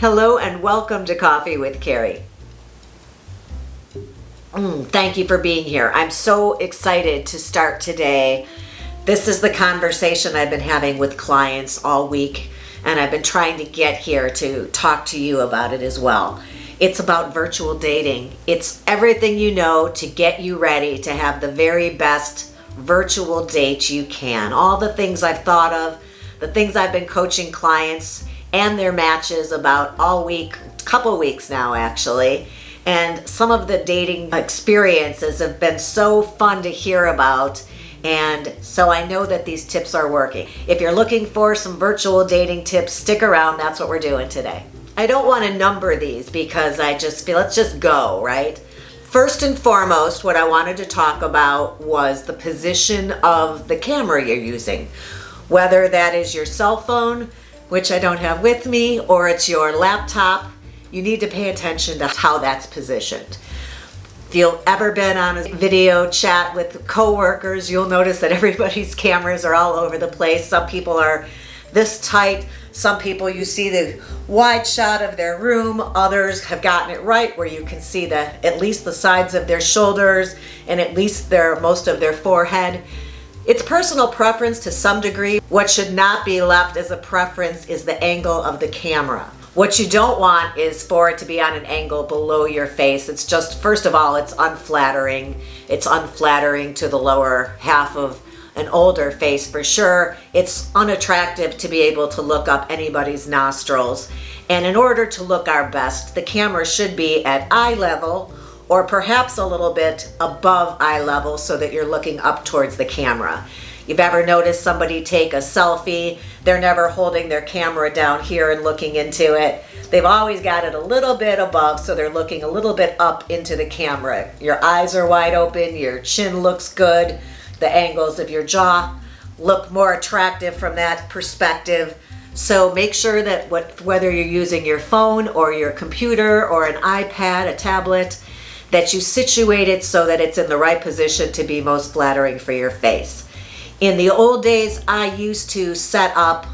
Hello and welcome to Coffee with Carey. Thank you for being here. I'm so excited to start today. This is the conversation I've been having with clients all week, and I've been trying to get here to talk to you about it as well. It's about virtual dating. It's everything you know to get you ready to have the very best virtual date you can. All the things I've thought of, the things I've been coaching clients and their matches about all week, couple weeks now actually. And some of the dating experiences have been so fun to hear about. And so I know that these tips are working. If you're looking for some virtual dating tips, stick around. That's what we're doing today. I don't want to number these because I just feel let's just go, right? First and foremost, what I wanted to talk about was the position of the camera you're using. Whether that is your cell phone, which I don't have with me, or it's your laptop, you need to pay attention to how that's positioned. If you've ever been on a video chat with coworkers, you'll notice that everybody's cameras are all over the place. Some people are this tight. Some people you see the wide shot of their room. Others have gotten it right where you can see at least the sides of their shoulders and at least most of their forehead. It's personal preference to some degree. What should not be left as a preference is the angle of the camera. What you don't want is for it to be on an angle below your face. It's just, first of all, it's unflattering. It's unflattering to the lower half of an older face for sure. It's unattractive to be able to look up anybody's nostrils. And in order to look our best, the camera should be at eye level or perhaps a little bit above eye level so that you're looking up towards the camera. You've ever noticed somebody take a selfie, they're never holding their camera down here and looking into it. They've always got it a little bit above, so they're looking a little bit up into the camera. Your eyes are wide open, your chin looks good, the angles of your jaw look more attractive from that perspective. So make sure that whether you're using your phone or your computer or an iPad, a tablet, that you situate it so that it's in the right position to be most flattering for your face. In the old days, I used to set up,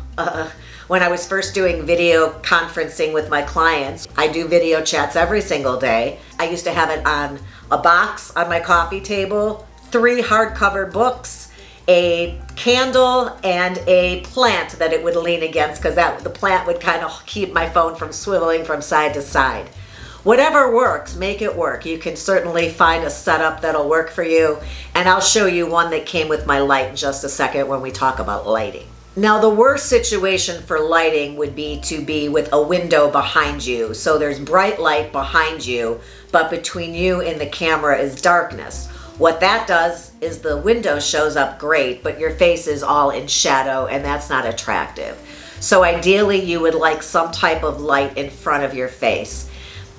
when I was first doing video conferencing with my clients, I do video chats every single day. I used to have it on a box on my coffee table, 3 hardcover books, a candle, and a plant that it would lean against because the plant would kind of keep my phone from swiveling from side to side. Whatever works, make it work. You can certainly find a setup that'll work for you, and I'll show you one that came with my light in just a second when we talk about lighting. Now, the worst situation for lighting would be to be with a window behind you. So there's bright light behind you, but between you and the camera is darkness. What that does is the window shows up great, but your face is all in shadow, and that's not attractive. So ideally, you would like some type of light in front of your face.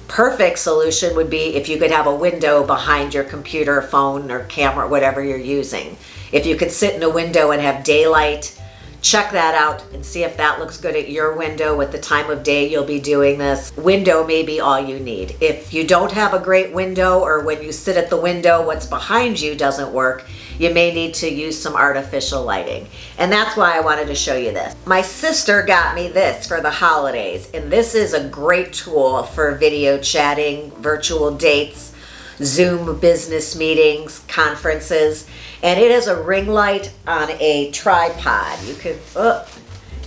Perfect solution would be if you could have a window behind your computer, phone, or camera, whatever you're using. If you could sit in a window and have daylight, check that out and see if that looks good at your window with the time of day you'll be doing this. Window may be all you need. If you don't have a great window, or when you sit at the window, what's behind you doesn't work, you may need to use some artificial lighting. And that's why I wanted to show you this. My sister got me this for the holidays, and this is a great tool for video chatting, virtual dates, Zoom business meetings, conferences, and it is a ring light on a tripod.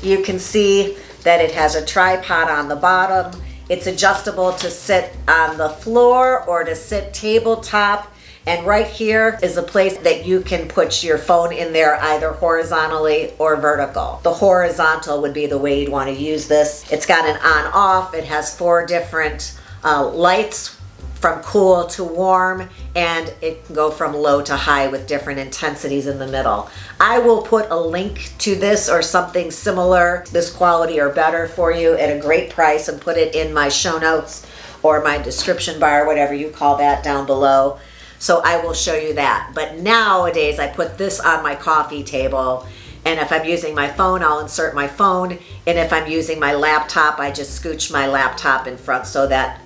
You can see that it has a tripod on the bottom. It's adjustable to sit on the floor or to sit tabletop. And right here is a place that you can put your phone in there either horizontally or vertical. The horizontal would be the way you'd want to use this. It's got an on-off. It has 4 different lights from cool to warm, and it can go from low to high with different intensities in the middle. I will put a link to this or something similar, this quality or better for you at a great price, and put it in my show notes or my description bar, whatever you call that, down below. So I will show you that. But nowadays I put this on my coffee table, and if I'm using my phone, I'll insert my phone, and if I'm using my laptop, I just scooch my laptop in front so that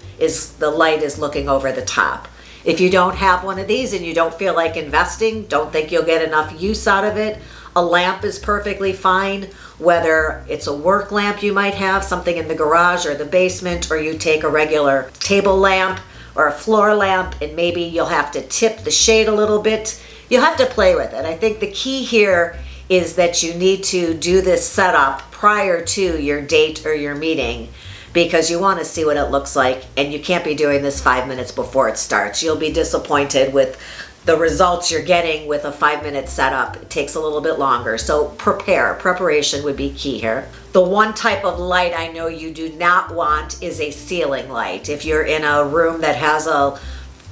the light is looking over the top. If you don't have one of these and you don't feel like investing, don't think you'll get enough use out of it, a lamp is perfectly fine. whether it's a work lamp you might have, something in the garage or the basement, or you take a regular table lamp or a floor lamp and maybe you'll have to tip the shade a little bit. You'll have to play with it. I think the key here is that you need to do this setup prior to your date or your meeting, because you want to see what it looks like, and you can't be doing this 5 minutes before it starts. You'll be disappointed with the results you're getting with a 5-minute setup. It takes a little bit longer. So preparation would be key here. The one type of light I know you do not want is a ceiling light. If you're in a room that has a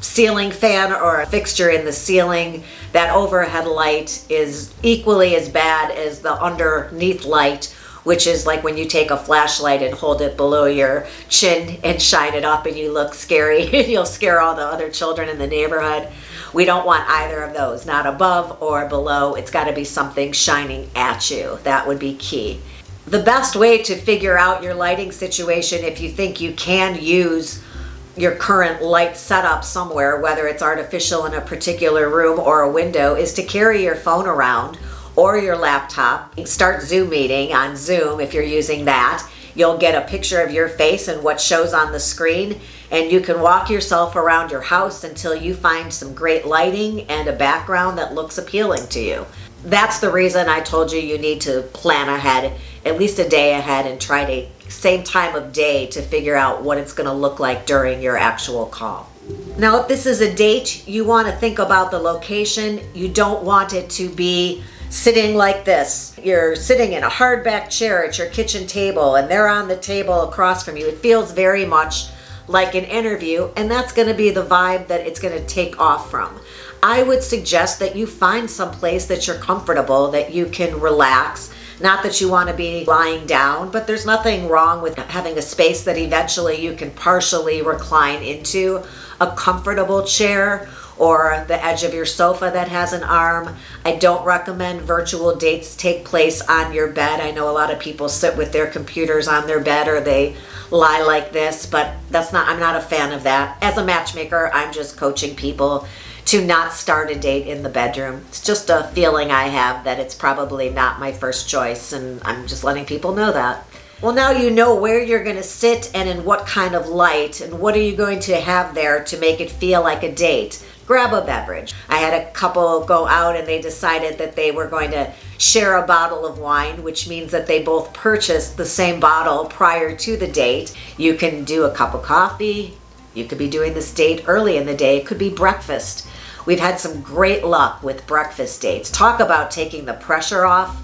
ceiling fan or a fixture in the ceiling, that overhead light is equally as bad as the underneath light, which is like when you take a flashlight and hold it below your chin and shine it up and you look scary. You'll scare all the other children in the neighborhood. We don't want either of those, not above or below. It's got to be something shining at you. That would be key. The best way to figure out your lighting situation, if you think you can use your current light setup somewhere, whether it's artificial in a particular room or a window, is to carry your phone around or your laptop. Start Zoom meeting on Zoom if you're using that. You'll get a picture of your face and what shows on the screen, and you can walk yourself around your house until you find some great lighting and a background that looks appealing to you. That's the reason I told you you need to plan ahead, at least a day ahead, and try to same time of day to figure out what it's going to look like during your actual call. Now, if this is a date, you want to think about the location. You don't want it to be sitting like this. You're sitting in a hardback chair at your kitchen table and they're on the table across from you. It feels very much like an interview, and that's going to be the vibe that it's going to take off from. I would suggest that you find some place that you're comfortable, that you can relax. Not that you want to be lying down, but there's nothing wrong with having a space that eventually you can partially recline into, a comfortable chair or the edge of your sofa that has an arm. I don't recommend virtual dates take place on your bed. I know a lot of people sit with their computers on their bed or they lie like this, but I'm not a fan of that. As a matchmaker, I'm just coaching people to not start a date in the bedroom. It's just a feeling I have that it's probably not my first choice, and I'm just letting people know that. Well, now you know where you're going to sit and in what kind of light, and what are you going to have there to make it feel like a date. Grab a beverage. I had a couple go out and they decided that they were going to share a bottle of wine, which means that they both purchased the same bottle prior to the date. You can do a cup of coffee. You could be doing this date early in the day. It could be breakfast. We've had some great luck with breakfast dates. Talk about taking the pressure off.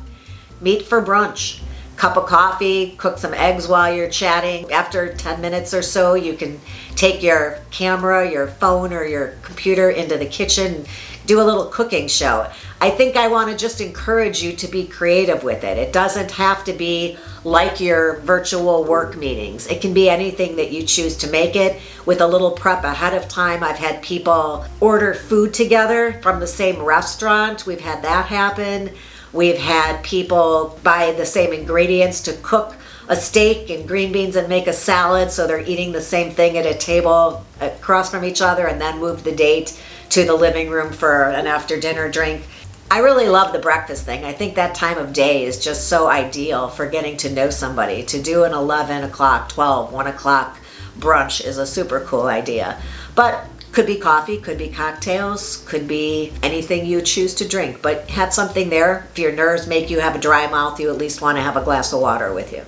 Meet for brunch. Cup of coffee, cook some eggs while you're chatting. After 10 minutes or so, you can take your camera, your phone, or your computer into the kitchen, do a little cooking show. I think I want to just encourage you to be creative with it. It doesn't have to be like your virtual work meetings. It can be anything that you choose to make it with a little prep ahead of time. I've had people order food together from the same restaurant. We've had that happen. We've had people buy the same ingredients to cook a steak and green beans and make a salad, so they're eating the same thing at a table across from each other, and then move the date to the living room for an after dinner drink. I really love the breakfast thing. I think that time of day is just so ideal for getting to know somebody. To do an 11 o'clock, 12, 1 o'clock brunch is a super cool idea. But could be coffee, could be cocktails, could be anything you choose to drink, but have something there. If your nerves make you have a dry mouth, you at least want to have a glass of water with you.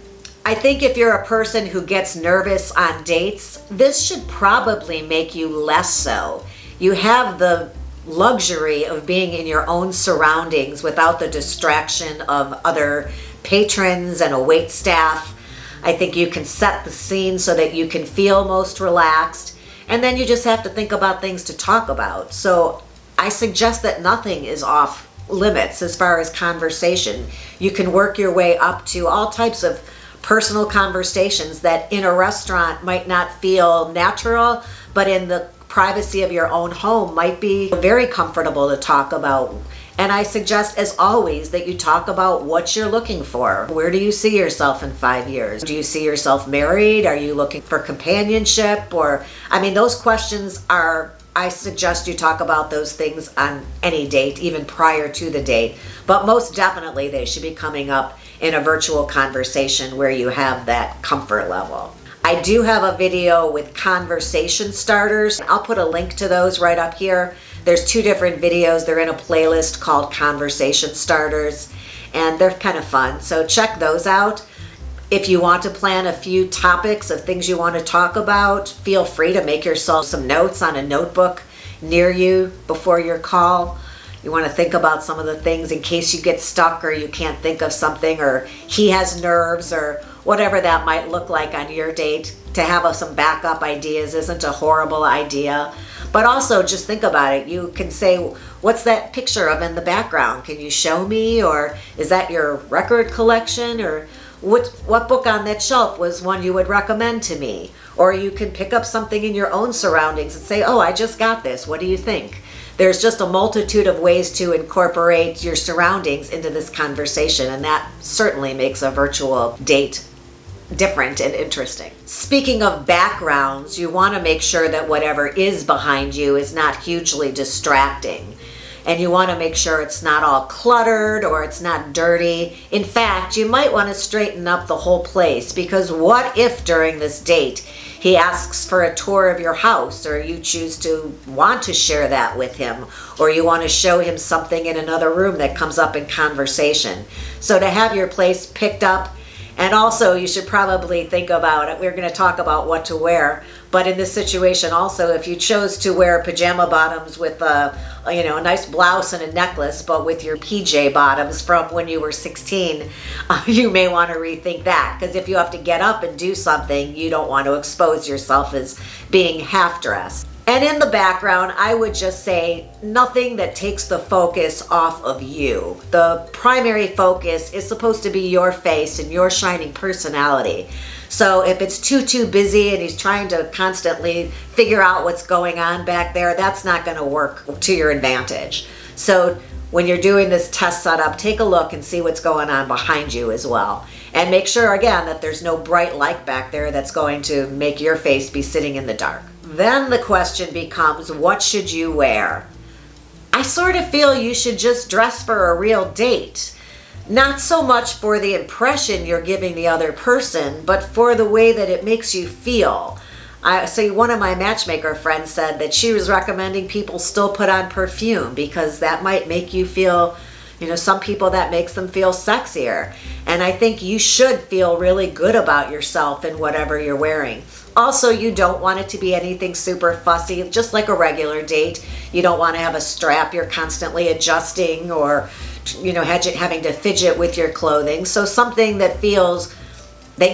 I think if you're a person who gets nervous on dates, this should probably make you less so. You have the luxury of being in your own surroundings without the distraction of other patrons and a wait staff. I think you can set the scene so that you can feel most relaxed. And then you just have to think about things to talk about. So I suggest that nothing is off limits as far as conversation. You can work your way up to all types of personal conversations that in a restaurant might not feel natural, but in the privacy of your own home might be very comfortable to talk about. And I suggest, as always, that you talk about what you're looking for. Where do you see yourself in 5 years? Do you see yourself married? Are you looking for companionship? Those questions I suggest you talk about those things on any date, even prior to the date. But most definitely they should be coming up in a virtual conversation where you have that comfort level. I do have a video with conversation starters. I'll put a link to those right up here. There's 2 different videos. They're in a playlist called Conversation Starters, and they're kind of fun. So check those out. If you want to plan a few topics of things you want to talk about, feel free to make yourself some notes on a notebook near you before your call. You want to think about some of the things in case you get stuck or you can't think of something, or he has nerves, or whatever that might look like on your date. To have some backup ideas isn't a horrible idea. But also just think about it. You can say, what's that picture of in the background? Can you show me? Or is that your record collection? Or what book on that shelf was one you would recommend to me? Or you can pick up something in your own surroundings and say, oh, I just got this. What do you think? There's just a multitude of ways to incorporate your surroundings into this conversation, and that certainly makes a virtual date different and interesting. Speaking of backgrounds, you want to make sure that whatever is behind you is not hugely distracting. And you want to make sure it's not all cluttered or it's not dirty. In fact, you might want to straighten up the whole place, because what if during this date he asks for a tour of your house, or you choose to want to share that with him, or you want to show him something in another room that comes up in conversation. So to have your place picked up. And also, you should probably think about it. We're going to talk about what to wear, but in this situation also, if you chose to wear pajama bottoms with a nice blouse and a necklace, but with your PJ bottoms from when you were 16, you may want to rethink that, because if you have to get up and do something, you don't want to expose yourself as being half-dressed. And in the background, I would just say nothing that takes the focus off of you. The primary focus is supposed to be your face and your shining personality. So if it's too busy and he's trying to constantly figure out what's going on back there, that's not going to work to your advantage. So when you're doing this test setup, take a look and see what's going on behind you as well. And make sure, again, that there's no bright light back there that's going to make your face be sitting in the dark. Then the question becomes, what should you wear? I sort of feel you should just dress for a real date. Not so much for the impression you're giving the other person, but for the way that it makes you feel. So one of my matchmaker friends said that she was recommending people still put on perfume, because that might make you feel, some people that makes them feel sexier. And I think you should feel really good about yourself in whatever you're wearing. Also, you don't want it to be anything super fussy, just like a regular date. You don't want to have a strap you're constantly adjusting, or having to fidget with your clothing. So something that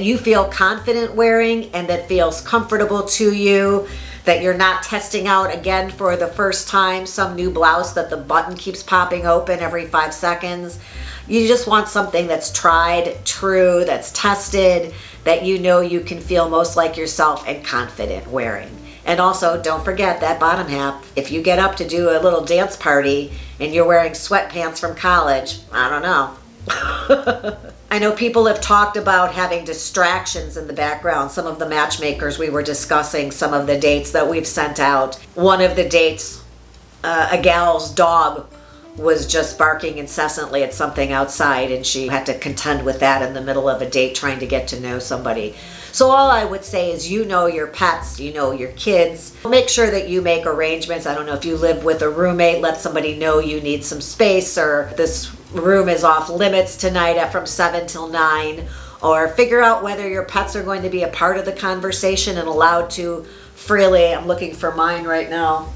you feel confident wearing and that feels comfortable to you, that you're not testing out again for the first time, some new blouse that the button keeps popping open every 5 seconds. You just want something that's tried, true, that's tested, that you can feel most like yourself and confident wearing. And also, don't forget that bottom half. If you get up to do a little dance party and you're wearing sweatpants from college, I don't know. I know people have talked about having distractions in the background. Some of the matchmakers we were discussing, some of the dates that we've sent out. One of the dates, a gal's dog was just barking incessantly at something outside, and she had to contend with that in the middle of a date trying to get to know somebody. So all I would say is, your pets, your kids. Make sure that you make arrangements. I don't know if you live with a roommate, let somebody know you need some space, or this room is off limits tonight from 7 till 9, or figure out whether your pets are going to be a part of the conversation and allowed to freely, I'm looking for mine right now,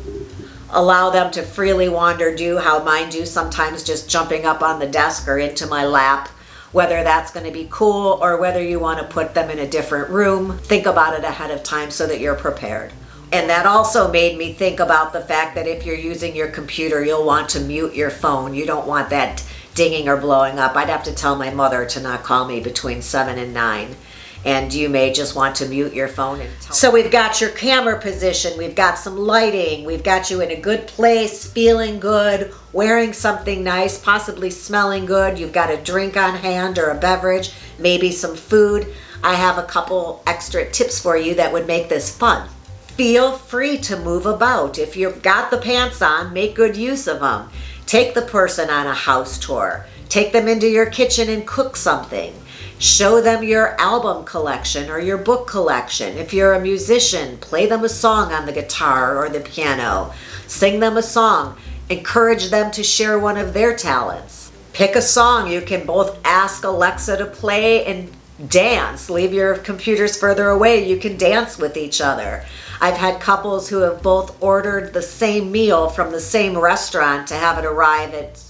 allow them to freely wander, do how mine do sometimes, just jumping up on the desk or into my lap. Whether that's going to be cool or whether you want to put them in a different room, think about it ahead of time so that you're prepared. And that also made me think about the fact that if you're using your computer, you'll want to mute your phone. You don't want that dinging or blowing up. I'd have to tell my mother to not call me between 7 and 9. And you may just want to mute your phone. So we've got your camera position, we've got some lighting, we've got you in a good place, feeling good, wearing something nice, possibly smelling good. You've got a drink on hand or a beverage, maybe some food. I have a couple extra tips for you that would make this fun. Feel free to move about. If you've got the pants on, make good use of them. Take the person on a house tour. Take them into your kitchen and cook something. Show them your album collection or your book collection. If you're a musician, play them a song on the guitar or the piano. Sing them a song. Encourage them to share one of their talents. Pick a song you can both ask Alexa to play and dance. Leave your computers further away. You can dance with each other. I've had couples who have both ordered the same meal from the same restaurant to have it arrive at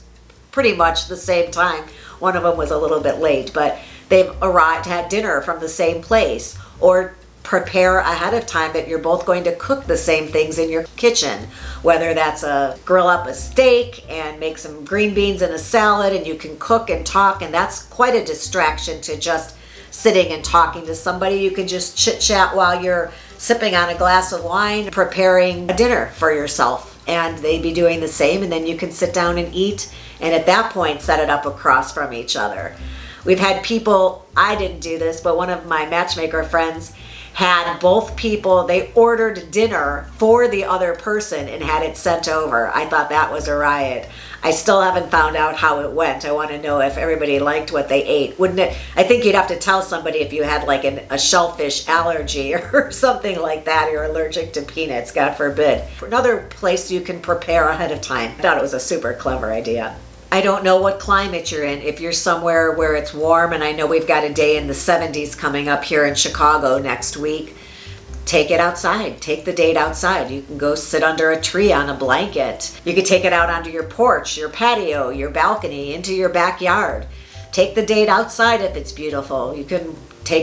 pretty much the same time. One of them was a little bit late, but they've arrived to have dinner from the same place, or prepare ahead of time that you're both going to cook the same things in your kitchen, whether that's grill up a steak and make some green beans and a salad, and you can cook and talk, and that's quite a distraction to just sitting and talking to somebody. You can just chit chat while you're sipping on a glass of wine, preparing a dinner for yourself, and they'd be doing the same, and then you can sit down and eat, and at that point set it up across from each other. We've had people, I didn't do this, but one of my matchmaker friends had both people, they ordered dinner for the other person and had it sent over. I thought that was a riot. I still haven't found out how it went. I want to know if everybody liked what they ate. Wouldn't it? I think you'd have to tell somebody if you had like a shellfish allergy or something like that. You're allergic to peanuts, God forbid. Another place you can prepare ahead of time. I thought it was a super clever idea. I don't know what climate you're in. If you're somewhere where it's warm, and I know we've got a day in the 70s coming up here in Chicago next week, take it outside. Take the date outside. You can go sit under a tree on a blanket. You can take it out onto your porch, your patio, your balcony, into your backyard. Take the date outside if it's beautiful. You can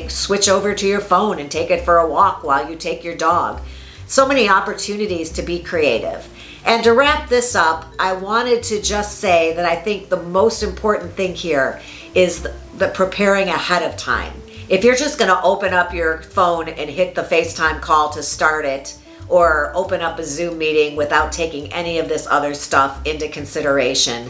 switch over to your phone and take it for a walk while you take your dog. So many opportunities to be creative. And to wrap this up, I wanted to just say that I think the most important thing here is the preparing ahead of time. If you're just going to open up your phone and hit the FaceTime call to start it, or open up a Zoom meeting without taking any of this other stuff into consideration,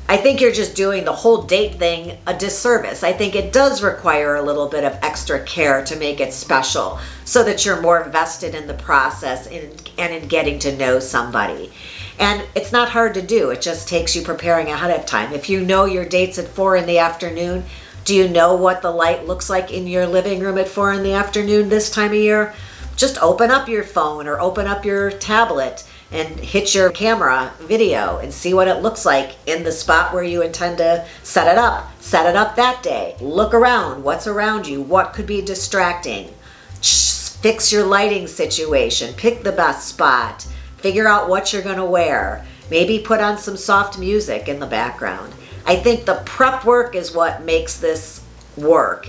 I think you're just doing the whole date thing a disservice. I think it does require a little bit of extra care to make it special so that you're more vested in the process and in getting to know somebody. And it's not hard to do. It just takes you preparing ahead of time. If you know your date's at 4 in the afternoon, do you know what the light looks like in your living room at 4 in the afternoon this time of year? Just open up your phone or open up your tablet and hit your camera video and see what it looks like in the spot where you intend to set it up. Set it up that day. Look around. What's around you? What could be distracting? Fix your lighting situation. Pick the best spot. Figure out what you're going to wear. Maybe put on some soft music in the background. I think the prep work is what makes this work.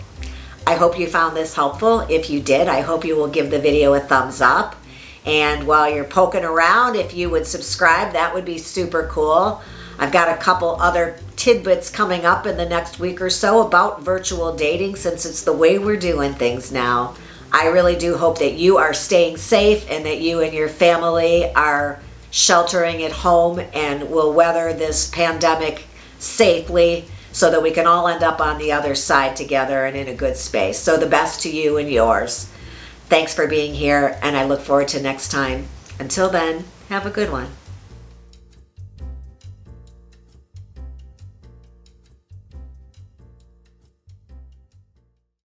I hope you found this helpful. If you did, I hope you will give the video a thumbs up. And while you're poking around, if you would subscribe, that would be super cool. I've got a couple other tidbits coming up in the next week or so about virtual dating, since it's the way we're doing things now. I really do hope that you are staying safe and that you and your family are sheltering at home and will weather this pandemic safely so that we can all end up on the other side together and in a good space. So the best to you and yours. Thanks for being here, and I look forward to next time. Until then, have a good one.